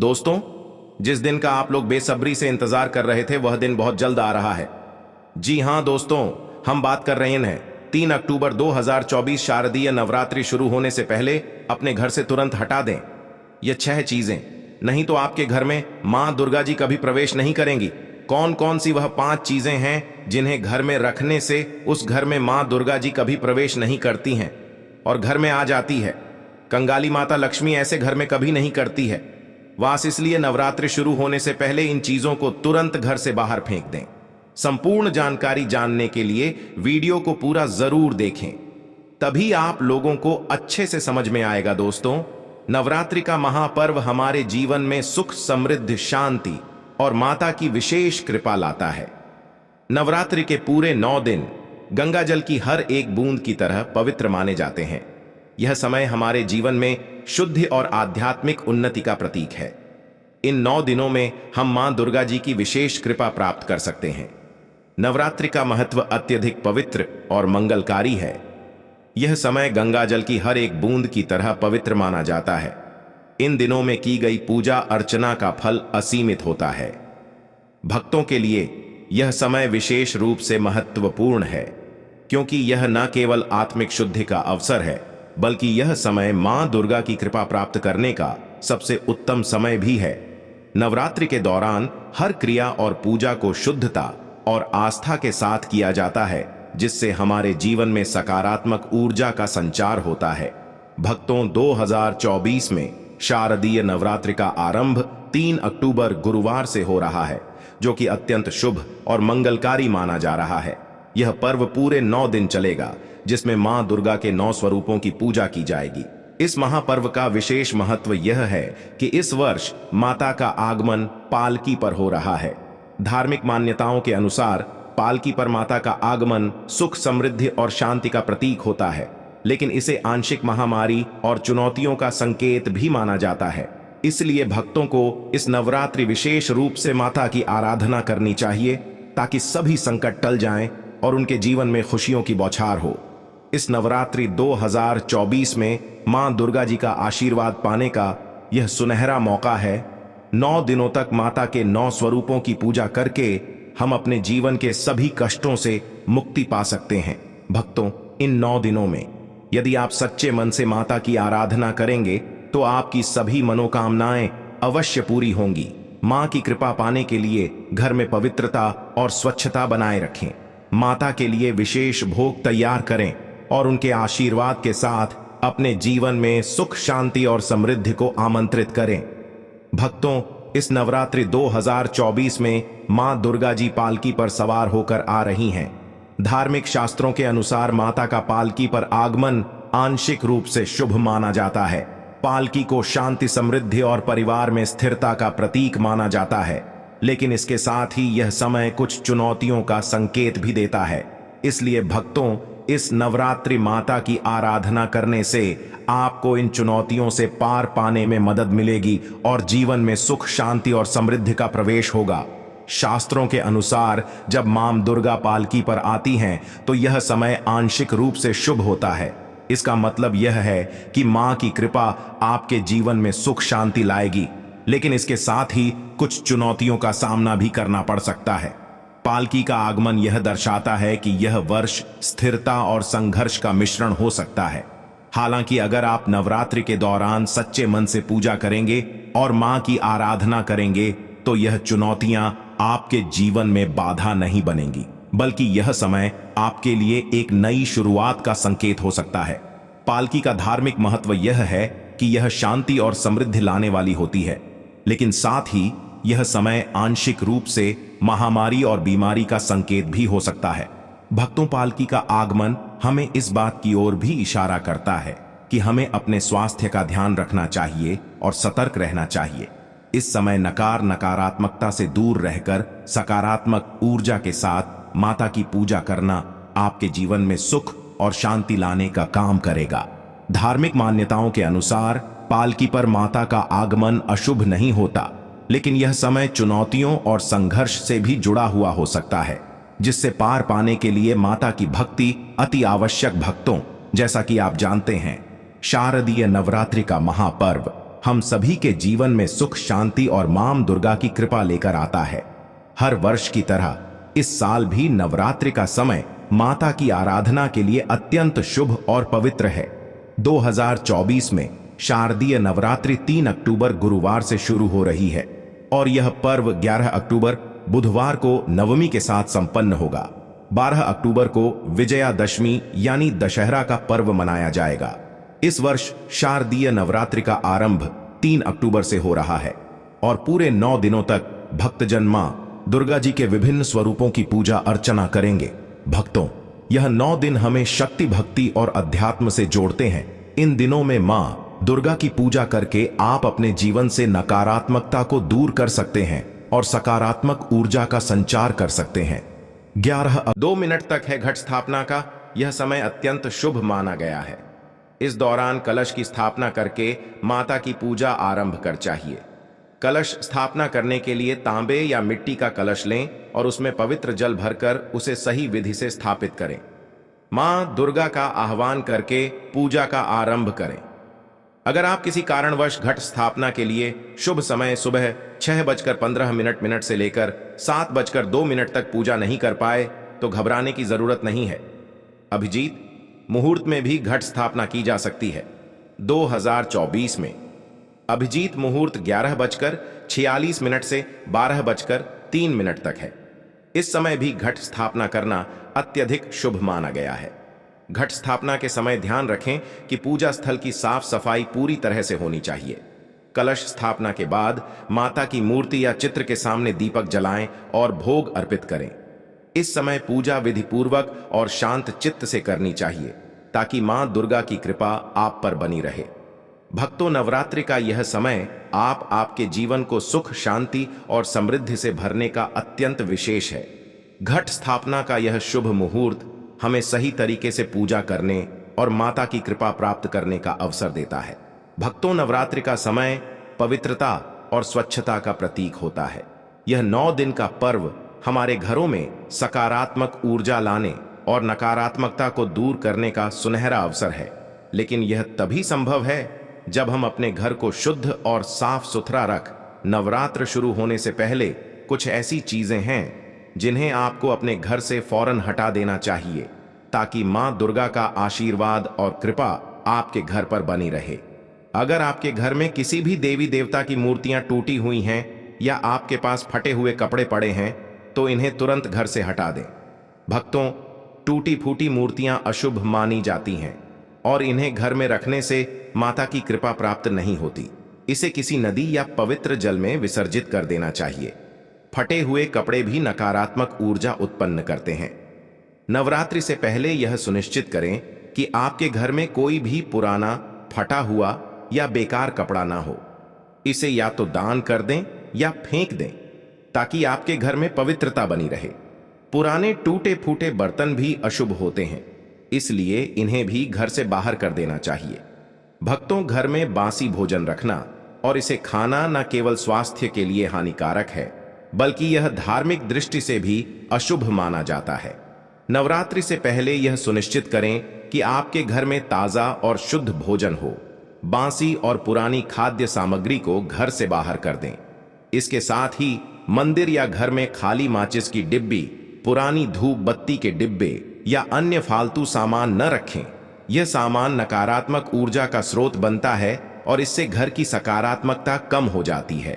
दोस्तों, जिस दिन का आप लोग बेसब्री से इंतजार कर रहे थे वह दिन बहुत जल्द आ रहा है। जी हां दोस्तों, हम बात कर रहे हैं 3 अक्टूबर 2024 शारदीय नवरात्रि शुरू होने से पहले अपने घर से तुरंत हटा दें ये 6 चीजें, नहीं तो आपके घर में मां दुर्गा जी कभी प्रवेश नहीं करेंगी। कौन कौन सी वह 5 चीजें हैं जिन्हें घर में रखने से उस घर में मां दुर्गा जी कभी प्रवेश नहीं करती हैं और घर में आ जाती है? कंगाली माता लक्ष्मी ऐसे घर में कभी नहीं करती है। वास इसलिए नवरात्रि शुरू होने से पहले इन चीजों को तुरंत घर से बाहर फेंक दें। संपूर्ण जानकारी जानने के लिए वीडियो को पूरा जरूर देखें, तभी आप लोगों को अच्छे से समझ में आएगा। दोस्तों, नवरात्रि का महापर्व हमारे जीवन में सुख, समृद्धि, शांति और माता की विशेष कृपा लाता है। नवरात्रि के पूरे 9 दिन गंगा जल की हर एक बूंद की तरह पवित्र माने जाते हैं। यह समय हमारे जीवन में शुद्धि और आध्यात्मिक उन्नति का प्रतीक है। इन 9 दिनों में हम मां दुर्गा जी की विशेष कृपा प्राप्त कर सकते हैं। नवरात्रि का महत्व अत्यधिक पवित्र और मंगलकारी है। यह समय गंगा जल की हर एक बूंद की तरह पवित्र माना जाता है। इन दिनों में की गई पूजा अर्चना का फल असीमित होता है। भक्तों के लिए यह समय विशेष रूप से महत्वपूर्ण है, क्योंकि यह न केवल आत्मिक शुद्धि का अवसर है, बल्कि यह समय मां दुर्गा की कृपा प्राप्त करने का सबसे उत्तम समय भी है। नवरात्रि के दौरान हर क्रिया और पूजा को शुद्धता और आस्था के साथ किया जाता है, जिससे हमारे जीवन में सकारात्मक ऊर्जा का संचार होता है। भक्तों, 2024 में शारदीय नवरात्रि का आरंभ 3 अक्टूबर गुरुवार से हो रहा है, जो कि अत्यंत शुभ और मंगलकारी माना जा रहा है। यह पर्व पूरे 9 दिन चलेगा, जिसमें मां दुर्गा के 9 स्वरूपों की पूजा की जाएगी। इस महापर्व का विशेष महत्व यह है कि इस वर्ष माता का आगमन पालकी पर हो रहा है। धार्मिक मान्यताओं के अनुसार पालकी पर माता का आगमन सुख, समृद्धि और शांति का प्रतीक होता है, लेकिन इसे आंशिक महामारी और चुनौतियों का संकेत भी माना जाता है। इसलिए भक्तों को इस नवरात्रि विशेष रूप से माता की आराधना करनी चाहिए, ताकि सभी संकट टल जाएं और उनके जीवन में खुशियों की बौछार हो। इस नवरात्रि 2024 में मां दुर्गा जी का आशीर्वाद पाने का यह सुनहरा मौका है। 9 दिनों तक माता के 9 स्वरूपों की पूजा करके हम अपने जीवन के सभी कष्टों से मुक्ति पा सकते हैं। भक्तों, इन 9 दिनों में यदि आप सच्चे मन से माता की आराधना करेंगे तो आपकी सभी मनोकामनाएं अवश्य पूरी होंगी। मां की कृपा पाने के लिए घर में पवित्रता और स्वच्छता बनाए रखें। माता के लिए विशेष भोग तैयार करें और उनके आशीर्वाद के साथ अपने जीवन में सुख, शांति और समृद्धि को आमंत्रित करें। भक्तों, इस नवरात्रि 2024 में मां दुर्गा जी पालकी पर सवार होकर आ रही हैं। धार्मिक शास्त्रों के अनुसार माता का पालकी पर आगमन आंशिक रूप से शुभ माना जाता है। पालकी को शांति, समृद्धि और परिवार में स्थिरता का प्रतीक माना जाता है, लेकिन इसके साथ ही यह समय कुछ चुनौतियों का संकेत भी देता है। इसलिए भक्तों, इस नवरात्रि माता की आराधना करने से आपको इन चुनौतियों से पार पाने में मदद मिलेगी और जीवन में सुख, शांति और समृद्धि का प्रवेश होगा। शास्त्रों के अनुसार जब मां दुर्गा पालकी पर आती हैं तो यह समय आंशिक रूप से शुभ होता है। इसका मतलब यह है कि मां की कृपा आपके जीवन में सुख, शांति लाएगी, लेकिन इसके साथ ही कुछ चुनौतियों का सामना भी करना पड़ सकता है। पालकी का आगमन यह दर्शाता है कि यह वर्ष स्थिरता और संघर्ष का मिश्रण हो सकता है। हालांकि अगर आप नवरात्रि के दौरान सच्चे मन से पूजा करेंगे और मां की आराधना करेंगे तो यह चुनौतियां आपके जीवन में बाधा नहीं बनेंगी, बल्कि यह समय आपके लिए एक नई शुरुआत का संकेत हो सकता है। पालकी का धार्मिक महत्व यह है कि यह शांति और समृद्धि लाने वाली होती है, लेकिन साथ ही यह समय आंशिक रूप से महामारी और बीमारी का संकेत भी हो सकता है। भक्तों, पालकी का आगमन हमें इस बात की ओर भी इशारा करता है कि हमें अपने स्वास्थ्य का ध्यान रखना चाहिए और सतर्क रहना चाहिए। इस समय नकारात्मकता से दूर रहकर सकारात्मक ऊर्जा के साथ माता की पूजा करना आपके जीवन में सुख और शांति लाने का काम करेगा। धार्मिक मान्यताओं के अनुसार पालकी पर माता का आगमन अशुभ नहीं होता, लेकिन यह समय चुनौतियों और संघर्ष से भी जुड़ा हुआ हो सकता है, जिससे पार पाने के लिए माता की भक्ति अति आवश्यक। भक्तों, जैसा कि आप जानते हैं, शारदीय नवरात्रि का महापर्व हम सभी के जीवन में सुख, शांति और मां दुर्गा की कृपा लेकर आता है। हर वर्ष की तरह इस साल भी नवरात्रि का समय माता की आराधना के लिए अत्यंत शुभ और पवित्र है। 2024 में शारदीय नवरात्रि 3 अक्टूबर गुरुवार से शुरू हो रही है और यह पर्व 11 अक्टूबर बुधवार को नवमी के साथ संपन्न होगा। 12 अक्टूबर को विजयादशमी यानी दशहरा का पर्व मनाया जाएगा। इस वर्ष शारदीय नवरात्रि का आरंभ 3 अक्टूबर से हो रहा है और पूरे 9 दिनों तक भक्तजन मां दुर्गा जी के विभिन्न स्वरूपों की पूजा अर्चना करेंगे। भक्तों, यह 9 दिन हमें शक्ति, भक्ति और अध्यात्म से जोड़ते हैं। इन दिनों में मां दुर्गा की पूजा करके आप अपने जीवन से नकारात्मकता को दूर कर सकते हैं और सकारात्मक ऊर्जा का संचार कर सकते हैं। 2 मिनट तक है घट स्थापना का। यह समय अत्यंत शुभ माना गया है। इस दौरान कलश की स्थापना करके माता की पूजा आरंभ कर चाहिए। कलश स्थापना करने के लिए तांबे या मिट्टी का कलश लें और उसमें पवित्र जल भरकर उसे सही विधि से स्थापित करें। मां दुर्गा का आह्वान करके पूजा का आरंभ करें। अगर आप किसी कारणवश घट स्थापना के लिए शुभ समय सुबह 6:15 से लेकर 7:02 तक पूजा नहीं कर पाए तो घबराने की जरूरत नहीं है। अभिजीत मुहूर्त में भी घट स्थापना की जा सकती है। 2024 में अभिजीत मुहूर्त 11:46 से 12:03 तक है। इस समय भी घट स्थापना करना अत्यधिक शुभ माना गया है। घट स्थापना के समय ध्यान रखें कि पूजा स्थल की साफ सफाई पूरी तरह से होनी चाहिए। कलश स्थापना के बाद माता की मूर्ति या चित्र के सामने दीपक जलाएं और भोग अर्पित करें। इस समय पूजा विधि पूर्वक और शांत चित्त से करनी चाहिए ताकि मां दुर्गा की कृपा आप पर बनी रहे। भक्तों, नवरात्रि का यह समय आपके जीवन को सुख, शांति और समृद्धि से भरने का अत्यंत विशेष है। घट स्थापना का यह शुभ मुहूर्त हमें सही तरीके से पूजा करने और माता की कृपा प्राप्त करने का अवसर देता है। भक्तों, नवरात्रि का समय पवित्रता और स्वच्छता का प्रतीक होता है। यह 9 दिन का पर्व हमारे घरों में सकारात्मक ऊर्जा लाने और नकारात्मकता को दूर करने का सुनहरा अवसर है। लेकिन यह तभी संभव है जब हम अपने घर को शुद्ध और साफ सुथरा रख। नवरात्र शुरू होने से पहले कुछ ऐसी चीजें हैं जिन्हें आपको अपने घर से फौरन हटा देना चाहिए ताकि मां दुर्गा का आशीर्वाद और कृपा आपके घर पर बनी रहे। अगर आपके घर में किसी भी देवी देवता की मूर्तियां टूटी हुई हैं या आपके पास फटे हुए कपड़े पड़े हैं तो इन्हें तुरंत घर से हटा दें। भक्तों, टूटी फूटी मूर्तियां अशुभ मानी जाती हैं और इन्हें घर में रखने से माता की कृपा प्राप्त नहीं होती। इसे किसी नदी या पवित्र जल में विसर्जित कर देना चाहिए। फटे हुए कपड़े भी नकारात्मक ऊर्जा उत्पन्न करते हैं। नवरात्रि से पहले यह सुनिश्चित करें कि आपके घर में कोई भी पुराना, फटा हुआ या बेकार कपड़ा ना हो। इसे या तो दान कर दें या फेंक दें ताकि आपके घर में पवित्रता बनी रहे। पुराने टूटे फूटे बर्तन भी अशुभ होते हैं, इसलिए इन्हें भी घर से बाहर कर देना चाहिए। भक्तों, घर में बासी भोजन रखना और इसे खाना न केवल स्वास्थ्य के लिए हानिकारक है बल्कि यह धार्मिक दृष्टि से भी अशुभ माना जाता है। नवरात्रि से पहले यह सुनिश्चित करें कि आपके घर में ताजा और शुद्ध भोजन हो। बासी और पुरानी खाद्य सामग्री को घर से बाहर कर दें। इसके साथ ही मंदिर या घर में खाली माचिस की डिब्बी, पुरानी धूप बत्ती के डिब्बे या अन्य फालतू सामान न रखें। यह सामान नकारात्मक ऊर्जा का स्रोत बनता है और इससे घर की सकारात्मकता कम हो जाती है।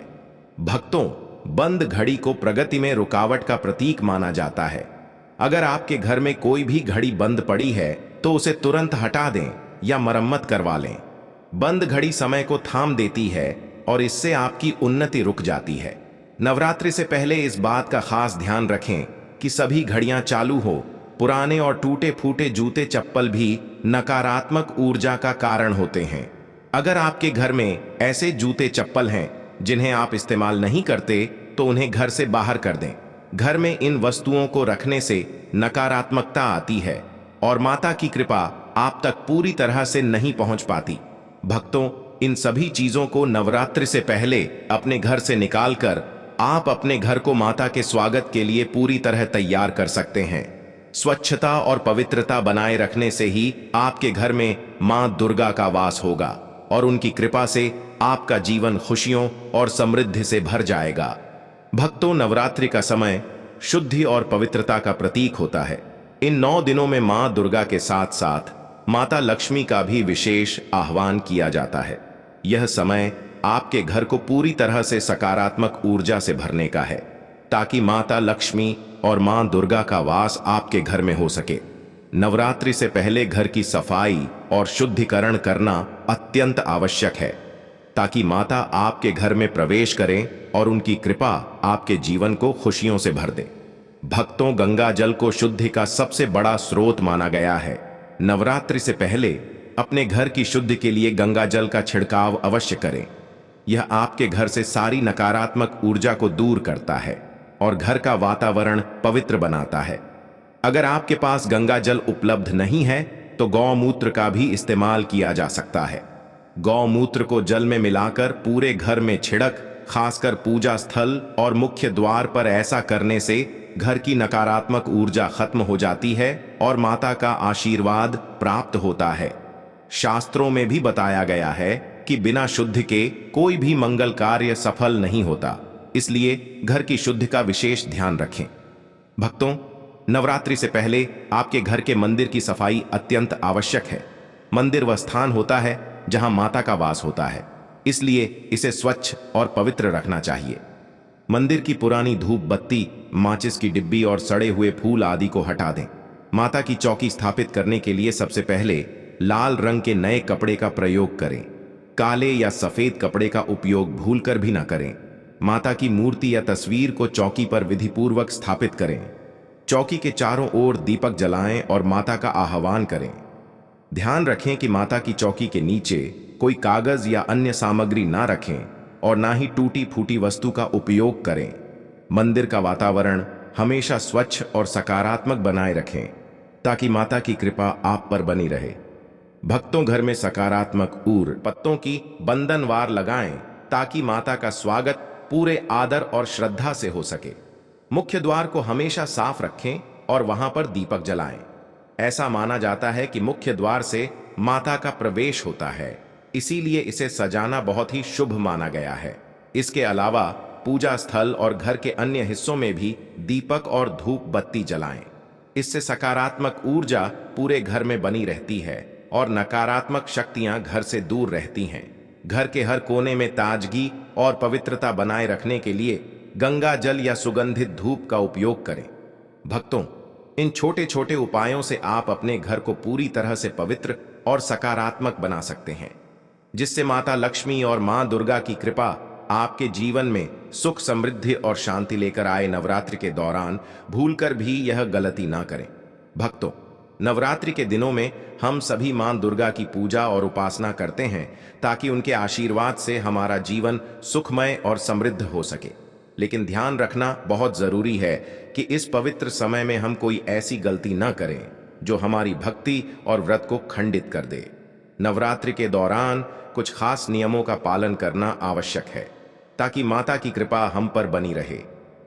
भक्तों, बंद घड़ी को प्रगति में रुकावट का प्रतीक माना जाता है। अगर आपके घर में कोई भी घड़ी बंद पड़ी है तो उसे तुरंत हटा दें या मरम्मत करवा लें। बंद घड़ी समय को थाम देती है और इससे आपकी उन्नति रुक जाती है। नवरात्रि से पहले इस बात का खास ध्यान रखें कि सभी घड़ियां चालू हो। पुराने और टूटे फूटे जूते चप्पल भी नकारात्मक ऊर्जा का कारण होते हैं। अगर आपके घर में ऐसे जूते चप्पल हैं जिन्हें आप इस्तेमाल नहीं करते तो उन्हें घर से बाहर कर दें। घर में इन वस्तुओं को रखने से नकारात्मकता आती है और माता की कृपा आप तक पूरी तरह से नहीं पहुंच पाती। भक्तों, इन सभी चीजों को नवरात्रि से पहले अपने घर से निकालकर आप अपने घर को माता के स्वागत के लिए पूरी तरह तैयार कर सकते हैं। स्वच्छता और पवित्रता बनाए रखने से ही आपके घर में मां दुर्गा का वास होगा और उनकी कृपा से आपका जीवन खुशियों और समृद्धि से भर जाएगा। भक्तों, नवरात्रि का समय शुद्धि और पवित्रता का प्रतीक होता है। इन 9 दिनों में मां दुर्गा के साथ साथ माता लक्ष्मी का भी विशेष आह्वान किया जाता है। यह समय आपके घर को पूरी तरह से सकारात्मक ऊर्जा से भरने का है, ताकि माता लक्ष्मी और मां दुर्गा का वास आपके घर में हो सके। नवरात्रि से पहले घर की सफाई और शुद्धिकरण करना अत्यंत आवश्यक है, ताकि माता आपके घर में प्रवेश करें और उनकी कृपा आपके जीवन को खुशियों से भर दे। भक्तों, गंगा जल को शुद्धि का सबसे बड़ा स्रोत माना गया है। नवरात्रि से पहले अपने घर की शुद्धि के लिए गंगा जल का छिड़काव अवश्य करें। यह आपके घर से सारी नकारात्मक ऊर्जा को दूर करता है और घर का वातावरण पवित्र बनाता है। अगर आपके पास गंगा जल उपलब्ध नहीं है तो गौमूत्र का भी इस्तेमाल किया जा सकता है। गौमूत्र को जल में मिलाकर पूरे घर में छिड़क, खासकर पूजा स्थल और मुख्य द्वार पर ऐसा करने से घर की नकारात्मक ऊर्जा खत्म हो जाती है और माता का आशीर्वाद प्राप्त होता है। शास्त्रों में भी बताया गया है कि बिना शुद्धि के कोई भी मंगल कार्य सफल नहीं होता, इसलिए घर की शुद्धि का विशेष ध्यान रखें। भक्तों, नवरात्रि से पहले आपके घर के मंदिर की सफाई अत्यंत आवश्यक है। मंदिर वह स्थान होता है जहां माता का वास होता है, इसलिए इसे स्वच्छ और पवित्र रखना चाहिए। मंदिर की पुरानी धूप बत्ती, माचिस की डिब्बी और सड़े हुए फूल आदि को हटा दें। माता की चौकी स्थापित करने के लिए सबसे पहले लाल रंग के नए कपड़े का प्रयोग करें। काले या सफेद कपड़े का उपयोग भूलकर भी न करें। माता की मूर्ति या तस्वीर को चौकी पर विधिपूर्वक स्थापित करें। चौकी के चारों ओर दीपक जलाएं और माता का आह्वान करें। ध्यान रखें कि माता की चौकी के नीचे कोई कागज या अन्य सामग्री ना रखें और ना ही टूटी फूटी वस्तु का उपयोग करें। मंदिर का वातावरण हमेशा स्वच्छ और सकारात्मक बनाए रखें, ताकि माता की कृपा आप पर बनी रहे। भक्तों, घर में सकारात्मक ऊर पत्तों की बंधनवार लगाएं, ताकि माता का स्वागत पूरे आदर और श्रद्धा से हो सके। मुख्य द्वार को हमेशा साफ रखें और वहां पर दीपक जलाएं। ऐसा माना जाता है कि मुख्य द्वार से माता का प्रवेश होता है, इसीलिए इसे सजाना बहुत ही शुभ माना गया है। इसके अलावा पूजा स्थल और घर के अन्य हिस्सों में भी दीपक और धूप बत्ती जलाएं। इससे सकारात्मक ऊर्जा पूरे घर में बनी रहती है और नकारात्मक शक्तियां घर से दूर रहती हैं। घर के हर कोने में ताजगी और पवित्रता बनाए रखने के लिए गंगा जल या सुगंधित धूप का उपयोग करें। भक्तों, इन छोटे छोटे उपायों से आप अपने घर को पूरी तरह से पवित्र और सकारात्मक बना सकते हैं, जिससे माता लक्ष्मी और मां दुर्गा की कृपा आपके जीवन में सुख, समृद्धि और शांति लेकर आए। नवरात्रि के दौरान भूलकर भी यह गलती ना करें। भक्तों, नवरात्रि के दिनों में हम सभी मां दुर्गा की पूजा और उपासना करते हैं, ताकि उनके आशीर्वाद से हमारा जीवन सुखमय और समृद्ध हो सके। लेकिन ध्यान रखना बहुत जरूरी है कि इस पवित्र समय में हम कोई ऐसी गलती ना करें जो हमारी भक्ति और व्रत को खंडित कर दे। नवरात्रि के दौरान कुछ खास नियमों का पालन करना आवश्यक है, ताकि माता की कृपा हम पर बनी रहे।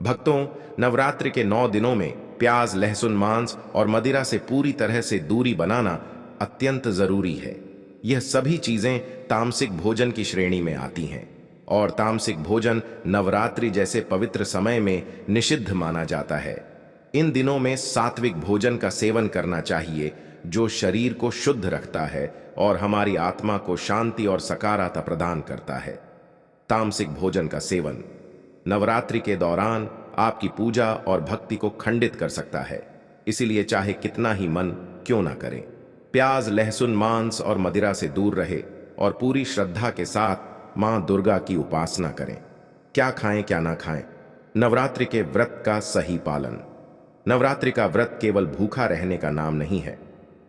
भक्तों, नवरात्रि के 9 दिनों में प्याज, लहसुन, मांस और मदिरा से पूरी तरह से दूरी बनाना अत्यंत जरूरी है। यह सभी चीजें तामसिक भोजन की श्रेणी में आती हैं और तामसिक भोजन नवरात्रि जैसे पवित्र समय में निषिद्ध माना जाता है। इन दिनों में सात्विक भोजन का सेवन करना चाहिए, जो शरीर को शुद्ध रखता है और हमारी आत्मा को शांति और सकारात्मकता प्रदान करता है। तामसिक भोजन का सेवन नवरात्रि के दौरान आपकी पूजा और भक्ति को खंडित कर सकता है, इसीलिए चाहे कितना ही मन क्यों ना करें, प्याज, लहसुन, मांस और मदिरा से दूर रहे और पूरी श्रद्धा के साथ मां दुर्गा की उपासना करें। क्या खाएं, क्या ना खाएं। नवरात्रि के व्रत का सही पालन। नवरात्रि का व्रत केवल भूखा रहने का नाम नहीं है,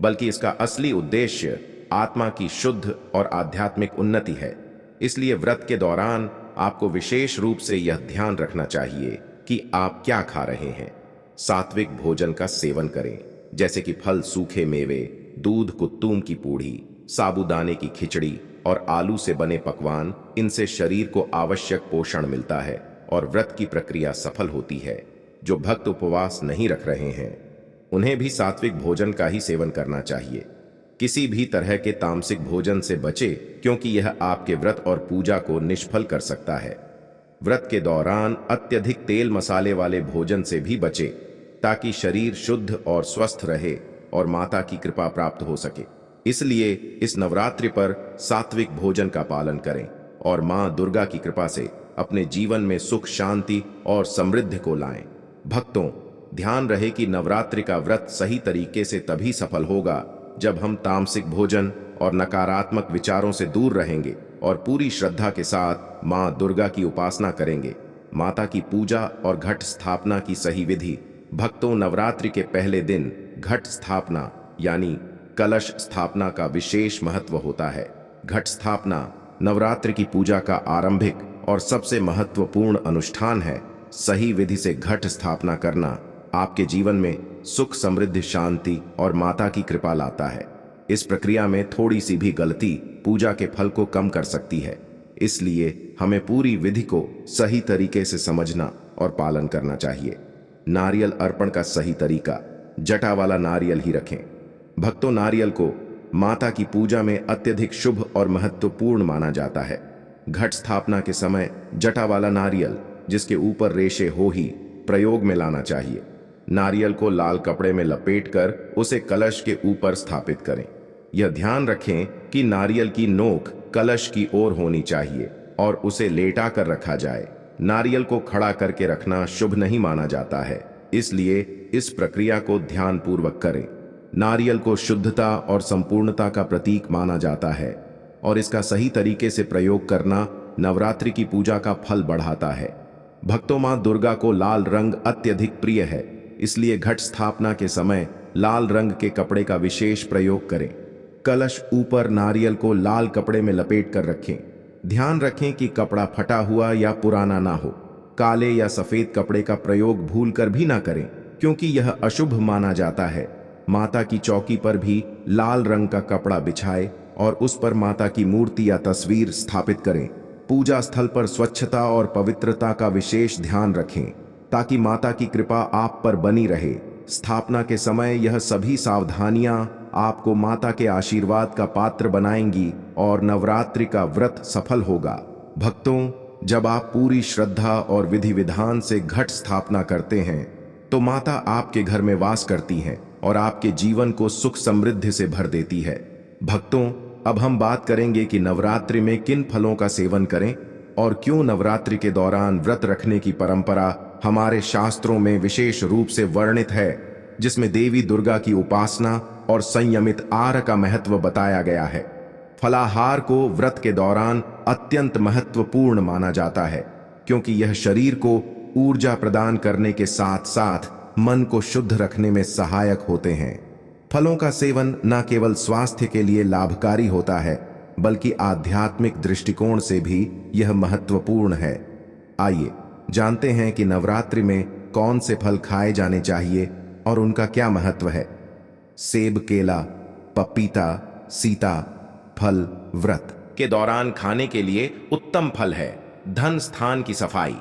बल्कि इसका असली उद्देश्य आत्मा की शुद्ध और आध्यात्मिक उन्नति है। इसलिए व्रत के दौरान आपको विशेष रूप से यह ध्यान रखना चाहिए कि आप क्या खा रहे हैं। सात्विक भोजन का सेवन करें, जैसे कि फल, सूखे मेवे, दूध, कुत्तूम की पूड़ी, साबूदाने की खिचड़ी और आलू से बने पकवान। इनसे शरीर को आवश्यक पोषण मिलता है और व्रत की प्रक्रिया सफल होती है। जो भक्त उपवास नहीं रख रहे हैं, उन्हें भी सात्विक भोजन का ही सेवन करना चाहिए। किसी भी तरह के तामसिक भोजन से बचे, क्योंकि यह आपके व्रत और पूजा को निष्फल कर सकता है। व्रत के दौरान अत्यधिक तेल मसाले वाले भोजन से भी बचे, ताकि शरीर शुद्ध और स्वस्थ रहे और माता की कृपा प्राप्त हो सके। इसलिए इस नवरात्रि पर सात्विक भोजन का पालन करें और मां दुर्गा की कृपा से अपने जीवन में सुख, शांति और समृद्धि को लाएं। भक्तों, ध्यान रहे कि नवरात्रि का व्रत सही तरीके से तभी सफल होगा जब हम तामसिक भोजन और नकारात्मक विचारों से दूर रहेंगे और पूरी श्रद्धा के साथ मां दुर्गा की उपासना करेंगे। माता की पूजा और घट स्थापना की सही विधि। भक्तों, नवरात्रि के पहले दिन घट स्थापना यानी कलश स्थापना का विशेष महत्व होता है। घट स्थापना नवरात्रि की पूजा का आरंभिक और सबसे महत्वपूर्ण अनुष्ठान है। सही विधि से घट स्थापना करना आपके जीवन में सुख, समृद्धि, शांति और माता की कृपा लाता है। इस प्रक्रिया में थोड़ी सी भी गलती पूजा के फल को कम कर सकती है। इसलिए हमें पूरी विधि को सही तरीके से समझना और पालन करना चाहिए। नारियल अर्पण का सही तरीका। जटा वाला नारियल ही रखें। भक्तों, नारियल को माता की पूजा में अत्यधिक शुभ और महत्वपूर्ण माना जाता है। घट स्थापना के समय जटा वाला नारियल, जिसके ऊपर रेशे हो, ही प्रयोग में लाना चाहिए। नारियल को लाल कपड़े में लपेटकर उसे कलश के ऊपर स्थापित करें। यह ध्यान रखें कि नारियल की नोक कलश की ओर होनी चाहिए और उसे लेटा कर रखा जाए। नारियल को खड़ा करके रखना शुभ नहीं माना जाता है, इसलिए इस प्रक्रिया को ध्यानपूर्वक करें। नारियल को शुद्धता और संपूर्णता का प्रतीक माना जाता है और इसका सही तरीके से प्रयोग करना नवरात्रि की पूजा का फल बढ़ाता है। भक्तों, मां दुर्गा को लाल रंग अत्यधिक प्रिय है, इसलिए घट स्थापना के समय लाल रंग के कपड़े का विशेष प्रयोग करें। कलश ऊपर नारियल को लाल कपड़े में लपेट कर रखें। ध्यान रखें कि कपड़ा फटा हुआ या पुराना ना हो। काले या सफेद कपड़े का प्रयोग भूलकर भी ना करें, क्योंकि यह अशुभ माना जाता है। माता की चौकी पर भी लाल रंग का कपड़ा बिछाए और उस पर माता की मूर्ति या तस्वीर स्थापित करें। पूजा स्थल पर स्वच्छता और पवित्रता का विशेष ध्यान रखें, ताकि माता की कृपा आप पर बनी रहे। स्थापना के समय यह सभी सावधानियां आपको माता के आशीर्वाद का पात्र बनाएंगी और नवरात्रि का व्रत सफल होगा। भक्तों, जब आप पूरी श्रद्धा और विधि विधान से घट स्थापना करते हैं, तो माता आपके घर में वास करती हैं और आपके जीवन को सुख समृद्धि से भर देती है। भक्तों, अब हम बात करेंगे कि नवरात्रि में किन फलों का सेवन करें और क्यों नवरात्रि के दौरान व्रत रखने की परंपरा हमारे शास्त्रों में विशेष रूप से वर्णित है, जिसमें देवी दुर्गा की उपासना और संयमित आहार का महत्व बताया गया है। फलाहार को व्रत के दौरान अत्यंत महत्वपूर्ण माना जाता है, क्योंकि यह शरीर को ऊर्जा प्रदान करने के साथ साथ मन को शुद्ध रखने में सहायक होते हैं। फलों का सेवन न केवल स्वास्थ्य के लिए लाभकारी होता है, बल्कि आध्यात्मिक दृष्टिकोण से भी यह महत्वपूर्ण है। आइए जानते हैं कि नवरात्रि में कौन से फल खाए जाने चाहिए और उनका क्या महत्व है। सेब, केला, पपीता, सीता फल व्रत के दौरान खाने के लिए उत्तम फल है। धन स्थान की सफाई।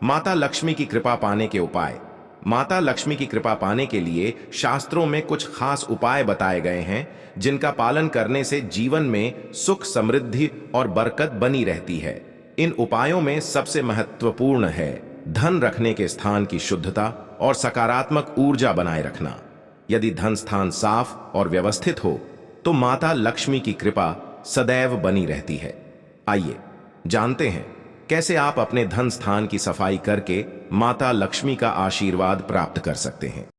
माता लक्ष्मी की कृपा पाने के उपाय। माता लक्ष्मी की कृपा पाने के लिए शास्त्रों में कुछ खास उपाय बताए गए हैं, जिनका पालन करने से जीवन में सुख, समृद्धि और बरकत बनी रहती है। इन उपायों में सबसे महत्वपूर्ण है धन रखने के स्थान की शुद्धता और सकारात्मक ऊर्जा बनाए रखना। यदि धन स्थान साफ और व्यवस्थित हो, तो माता लक्ष्मी की कृपा सदैव बनी रहती है। आइए जानते हैं कैसे आप अपने धन स्थान की सफाई करके माता लक्ष्मी का आशीर्वाद प्राप्त कर सकते हैं।